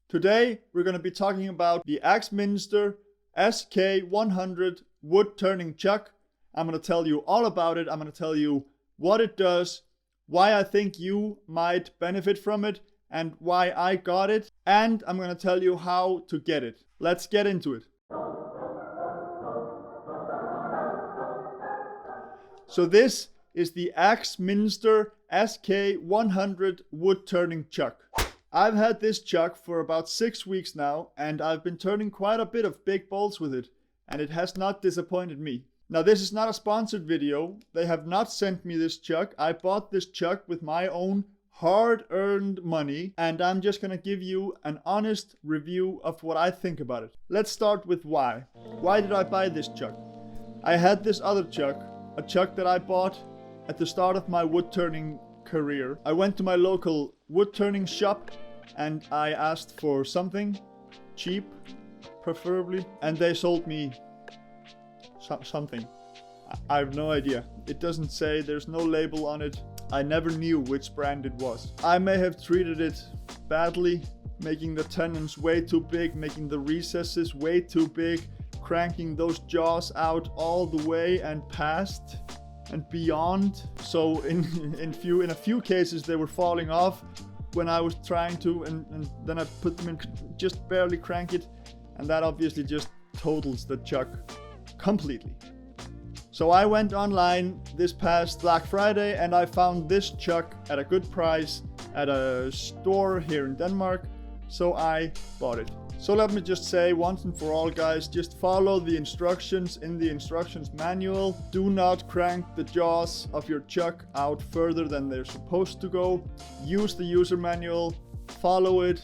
Today we're going to be talking about the Axminster CLUBMAN wood turning chuck. I'm going to tell you all about it. I'm going to tell you what it does, why I think you might benefit from it, and why I got it, and I'm going to tell you how to get it. Let's get into it. So this is the Axminster CLUBMAN wood turning chuck. I've had this chuck for about 6 weeks now, and I've been turning quite a bit of big bolts with it, and it has not disappointed me. Now this is not a sponsored video. They have not sent me this chuck. I bought this chuck with my own hard-earned money, and I'm just gonna give you an honest review of what I think about it. Let's start with why. Why did I buy this chuck? I had this other chuck, a chuck that I bought at the start of my wood turning career. I went to my local wood turning shop and I asked for something cheap, preferably, and they sold me something. I have no idea. It doesn't say, there's no label on it. I never knew which brand it was. I may have treated it badly, making the tenons way too big, making the recesses way too big, cranking those jaws out all the way and past and beyond. So in a few cases they were falling off when I was trying to, and then I put them in, just barely crank it, and that obviously just totals the chuck completely. So I went online this past Black Friday and I found this chuck at a good price at a store here in Denmark, so I bought it. So let me just say once and for all, guys, just follow the instructions in the instructions manual. Do not crank the jaws of your chuck out further than they're supposed to go. Use the user manual, follow it,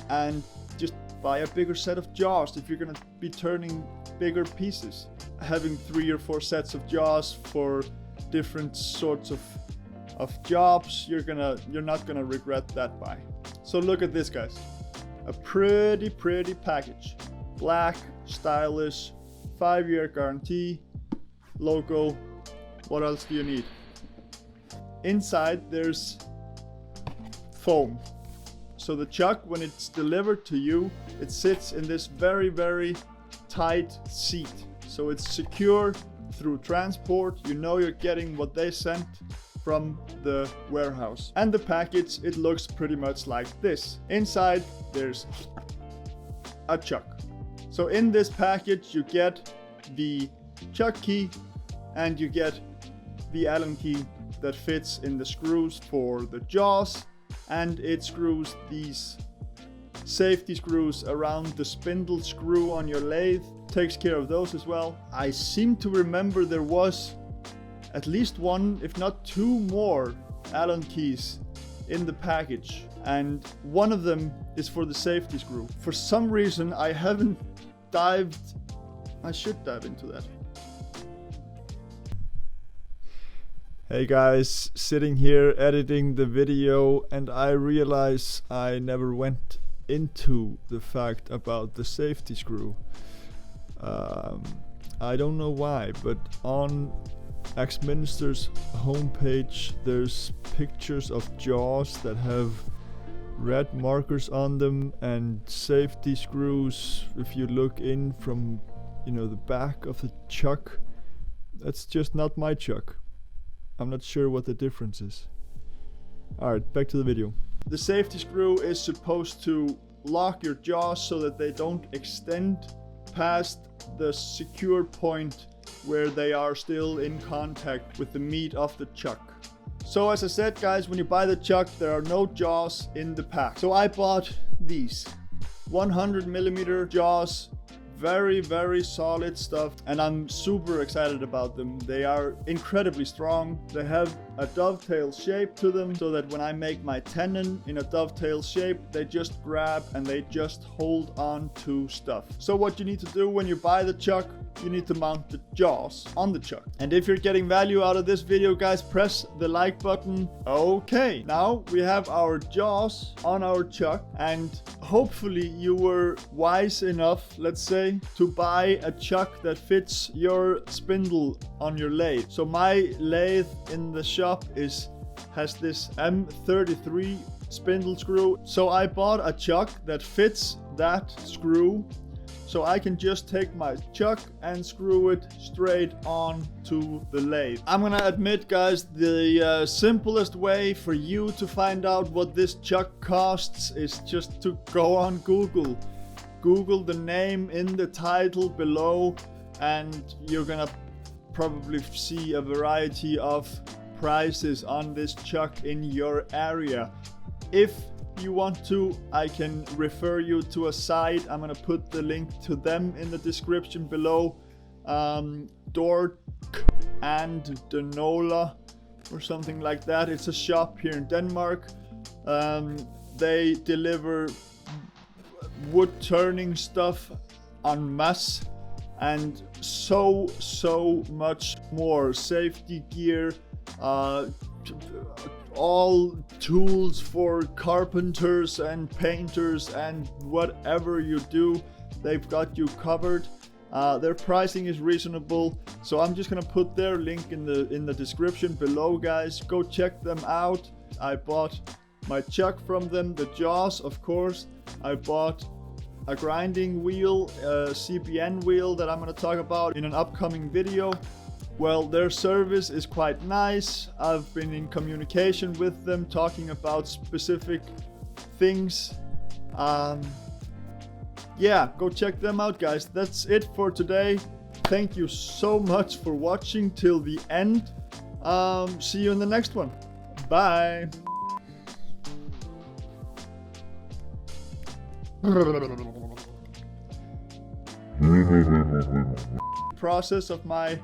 and just buy a bigger set of jaws if you're gonna be turning bigger pieces. Having 3 or 4 sets of jaws for different sorts of jobs, you're not gonna regret that buy. So look at this, guys. A pretty package. Black, stylish, 5-year guarantee, logo. What else do you need? Inside there's foam. So the chuck, when it's delivered to you, it sits in this very tight seat. So it's secure through transport. You know you're getting what they sent from the warehouse. And the package, it looks pretty much like this. Inside there's a chuck. So in this package you get the chuck key and you get the Allen key that fits in the screws for the jaws, and it screws these safety screws around the spindle screw on your lathe. Takes care of those as well. I seem to remember there was at least 1, if not 2 more Allen keys in the package, and one of them is for the safety screw. For some reason I haven't dived. I should dive into that. Hey guys, sitting here editing the video and I realize I never went into the fact about the safety screw. I don't know why, but on Axminster's homepage there's pictures of jaws that have red markers on them and safety screws. If you look in from, the back of the chuck, that's just not my chuck. I'm not sure what the difference is. Alright, back to the video. The safety screw is supposed to lock your jaws so that they don't extend past the secure point where they are still in contact with the meat of the chuck. So as I said, guys, when you buy the chuck there are no jaws in the pack. So I bought these 100mm jaws. Very solid stuff, and I'm super excited about them. They are incredibly strong. They have a dovetail shape to them, so that when I make my tenon in a dovetail shape, they just grab and they just hold on to stuff. So what you need to do when you buy the chuck, you need to mount the jaws on the chuck. And if you're getting value out of this video, guys, press the like button. Okay, now we have our jaws on our chuck, and hopefully you were wise enough, let's say, to buy a chuck that fits your spindle on your lathe. So my lathe in the shop has this M33 spindle screw. So I bought a chuck that fits that screw. So I can just take my chuck and screw it straight on to the lathe. I'm gonna admit, guys, the simplest way for you to find out what this chuck costs is just to go on Google. Google the name in the title below, and you're gonna probably see a variety of prices on this chuck in your area. If you want to, I can refer you to a site. I'm gonna put the link to them in the description below. Dork and Denola or something like that. It's a shop here in Denmark. They deliver wood turning stuff en masse and so much more. Safety gear, all tools for carpenters and painters and whatever you do, they've got you covered. Their pricing is reasonable, so I'm just gonna put their link in the description below, guys. Go check them out. I bought my chuck from them, the jaws, of course. I bought a grinding wheel, a CBN wheel that I'm gonna talk about in an upcoming video. Well, their service is quite nice. I've been in communication with them, talking about specific things. Yeah, go check them out, guys. That's it for today. Thank you so much for watching till the end. See you in the next one. Bye. Process of my